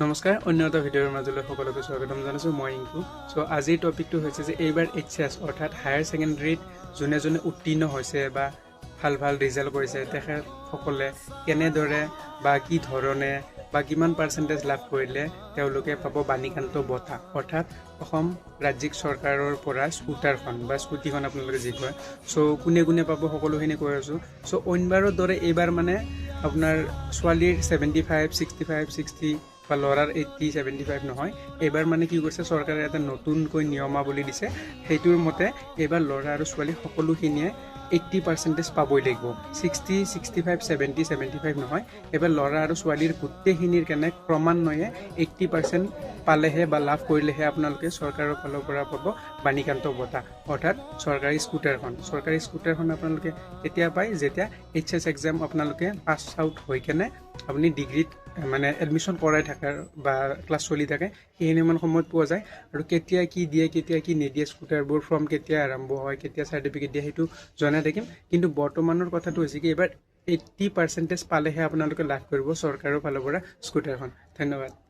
নমস্কাৰ অন্য এটা ভিডিঅ'ৰ মাজলৈ সকলোকে স্বাগতম জনাইছোঁ মই ইংকু চ' আজিৰ টপিকটো হৈছে যে এইবাৰ এইচএছ অৰ্থাৎ হায়াৰ ছেকেণ্ডেৰীত যোনে যোনে উত্তীৰ্ণ হৈছে বা ভাল ৰিজাল্ট কৰিছে তেখেতসকলে কেনেদৰে বা কি ধৰণে বা কিমান পাৰ্চেণ্টেজ লাভ কৰিলে তেওঁলোকে পাব বাণীকান্ত বঁটা অৰ্থাৎ অসম ৰাজ্যিক চৰকাৰৰ পৰা স্কুটাৰখন বা স্কুটিখন আপোনালোকে যি কয় চ' কোনে পাব সকলোখিনি কৈ আছোঁ চ' অইনবাৰৰ দৰে এইবাৰ মানে আপোনাৰ ছোৱালীৰ 75, 65, 60 বা ল'ৰাৰ 80, 75 নহয় এইবাৰ মানে কি কৰিছে চৰকাৰে এটা নতুনকৈ নিয়মাৱলী দিছে সেইটোৰ মতে এইবাৰ ল'ৰা আৰু ছোৱালী সকলোখিনিয়ে 80% পাবই লাগিব 60, 65, 70, 75 নহয় এইবাৰ ল'ৰা আৰু ছোৱালীৰ গোটেইখিনিৰ কাৰণে ক্ৰমান্বয়ে 80% পালেহে বা লাভ কৰিলেহে আপোনালোকে চৰকাৰৰ ফালৰ পৰা পাব বাণীকান্ত বঁটা অৰ্থাৎ চৰকাৰী স্কুটাৰখন আপোনালোকে কেতিয়া পায় যেতিয়া এইচএছ এক্সাম আপোনালোকে পাছ আউট হৈ কেনে আপুনি ডিগ্ৰীত মানে এডমিশ্যন কৰাই থাকাৰ বা ক্লাছ চলি থাকে সেইখিনিমান সময়ত পোৱা যায় আৰু কেতিয়া কি দিয়ে কেতিয়া কি নিদিয়ে স্কুটাৰবোৰ ফ্ৰম কেতিয়া আৰম্ভ হয় কেতিয়া চাৰ্টিফিকেট দিয়ে সেইটো জনাই থাকিম কিন্তু বৰ্তমানৰ কথাটো হৈছে কি এইবাৰ 80% পালেহে আপোনালোকে লাভ কৰিব চৰকাৰৰ ফালৰ পৰা স্কুটাৰখন ধন্যবাদ